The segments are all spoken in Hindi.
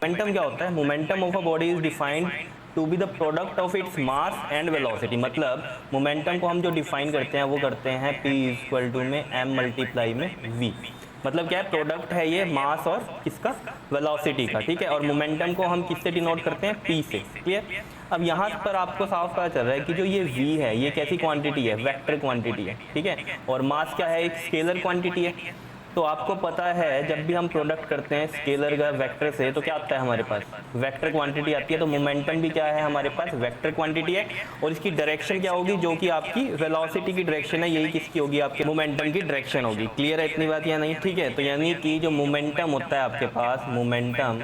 मोमेंटम क्या होता है? Momentum of a body is defined to be the product of its mass and velocity. मतलब मोमेंटम को हम जो डिफाइन करते हैं वो करते हैं P इक्वल टू में m मल्टीप्लाई में v। मतलब क्या है? प्रोडक्ट है ये मास और किसका? वेलोसिटी का। ठीक है, और मोमेंटम को हम किससे डिनोट करते हैं? P से। क्लियर? अब यहाँ पर आपको साफ पता चल रहा है कि जो ये v है ये कैसी क्वांटिटी है? वेक्टर क्वांटिटी है। ठीक है, और मास क्या है? एक स्केलर क्वांटिटी है। तो आपको पता है जब भी हम प्रोडक्ट करते हैं स्केलर का वेक्टर से तो क्या आता है हमारे पास? वेक्टर क्वांटिटी आती है। तो मोमेंटम भी क्या है हमारे पास? वेक्टर क्वांटिटी है। और इसकी डायरेक्शन क्या होगी? जो कि आपकी वेलोसिटी की डायरेक्शन है, यही किसकी होगी? आपके मोमेंटम की डायरेक्शन होगी। क्लियर है इतनी बात या नहीं? ठीक है, तो यानी कि जो मोमेंटम होता है आपके पास, मोमेंटम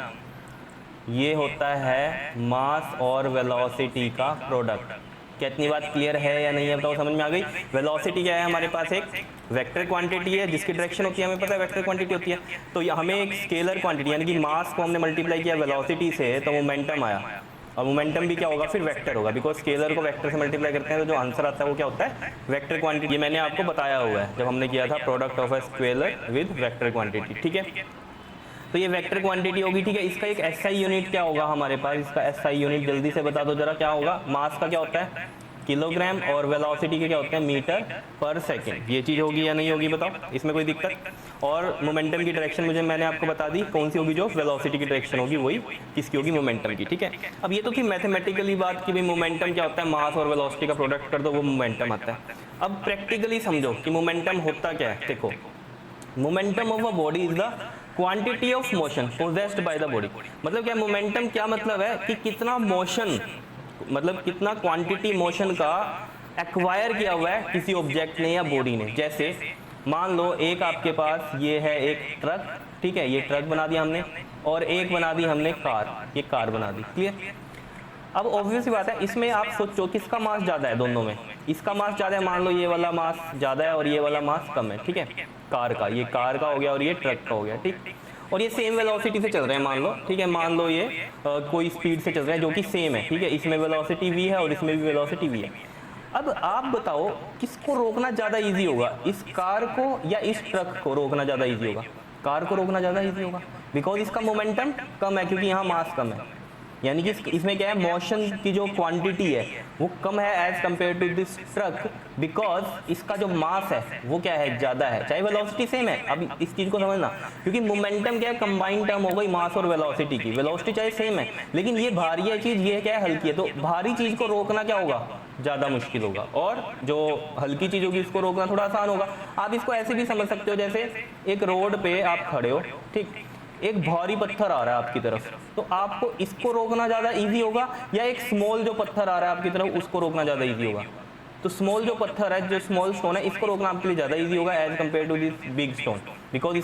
ये होता है मास और वेलोसिटी का प्रोडक्ट। क्या इतनी बात क्लियर है या नहीं है? बताओ, समझ में आ गई? वेलोसिटी क्या है हमारे पास? एक वेक्टर क्वांटिटी है जिसकी डायरेक्शन होती है, हमें पता है वेक्टर क्वांटिटी होती है। तो हमें एक स्केलर क्वांटिटी यानी कि मास को हमने मल्टीप्लाई किया वेलोसिटी से तो मोमेंटम आया। और मोमेंटम भी क्या होगा? फिर वेक्टर होगा, बिकॉज स्केलर को वेक्टर से मल्टीप्लाई करते हैं तो जो आंसर आता है वो क्या होता है? Vector quantity. ये मैंने आपको बताया हुआ है जब हमने किया था product of a scalar with vector quantity. ठीक है, तो ये वेक्टर क्वांटिटी होगी। ठीक है, इसका एक एसआई यूनिट क्या होगा हमारे पास? इसका एसआई यूनिट जल्दी से बता दो जरा, क्या होगा? मास का क्या होता है? किलोग्राम, और वेलोसिटी के क्या होते हैं? मीटर पर सेकंड। ये चीज़ होगी या नहीं होगी? बताओ, इसमें कोई दिक्कत? और मोमेंटम की डायरेक्शन मुझे मैंने आपको बता दी कौन सी होगी? जो वेलोसिटी की डायरेक्शन होगी वही किसकी होगी? मोमेंटम की। ठीक है, अब ये तो थी मैथमेटिकली बात कि भाई मोमेंटम क्या होता है? मास और वेलोसिटी का प्रोडक्ट कर दो वो मोमेंटम आता है। अब प्रैक्टिकली समझो कि मोमेंटम होता क्या है। देखो, momentum of a body is the quantity of motion possessed by the body. मतलब क्या मोमेंटम क्या मतलब है? कि कितना मोशन, मतलब कितना क्वांटिटी मोशन का एक्वायर किया हुआ है किसी ऑब्जेक्ट ने या बॉडी ने। जैसे मान लो एक आपके पास ये है एक ट्रक। ठीक है, ये ट्रक बना दिया हमने, और एक बना दी हमने कार, ये कार बना दी। क्लियर? अब ऑब्वियस सी बात है, इसमें आप सोचो किसका मास ज़्यादा है दोनों में? इसका मास ज़्यादा है। मान लो ये वाला मास ज़्यादा है और ये वाला मास कम है। ठीक है, कार का, ये कार का हो गया और ये ट्रक का हो गया। ठीक, और ये सेम वेलोसिटी से चल रहे हैं मान लो। ठीक है, मान लो ये कोई स्पीड से चल रहे हैं जो कि सेम है। ठीक है, इसमें वेलोसिटी v है और इसमें भी वेलोसिटी v है। अब आप बताओ किसको रोकना ज़्यादा ईजी होगा? इस कार को या इस ट्रक को रोकना ज़्यादा ईजी होगा? कार को रोकना ज़्यादा ईजी होगा, बिकॉज इसका मोमेंटम कम है, क्योंकि यहाँ मास कम है। यानी कि इसमें क्या है? मोशन की जो क्वांटिटी है वो कम है as compare to this truck, because इसका जो मास है वो क्या है? ज़्यादा है, चाहे वेलोसिटी सेम है। अब इस चीज़ को समझना, क्योंकि मोमेंटम क्या है? कंबाइंड टर्म हो गई मास और वेलोसिटी की। वेलोसिटी चाहे सेम है लेकिन ये भारी है चीज़, ये क्या है? हल्की है। तो भारी चीज़ को रोकना क्या होगा? ज़्यादा मुश्किल होगा, और जो हल्की चीज़ होगी इसको रोकना थोड़ा आसान होगा। आप इसको ऐसे भी समझ सकते हो, जैसे एक रोड पे आप खड़े हो, ठीक, एक भारी पत्थर आ रहा है आपकी तरफ, तो आपको इसको रोकना ज़्यादा इजी होगा या एक स्मॉल जो पत्थर आ रहा है आपकी तरफ उसको रोकना ज़्यादा इजी होगा? तो स्मॉल जो पत्थर है, जो स्मॉल स्टोन है, इसको रोकना आपके लिए ज़्यादा इजी होगा as compare to this big stone, because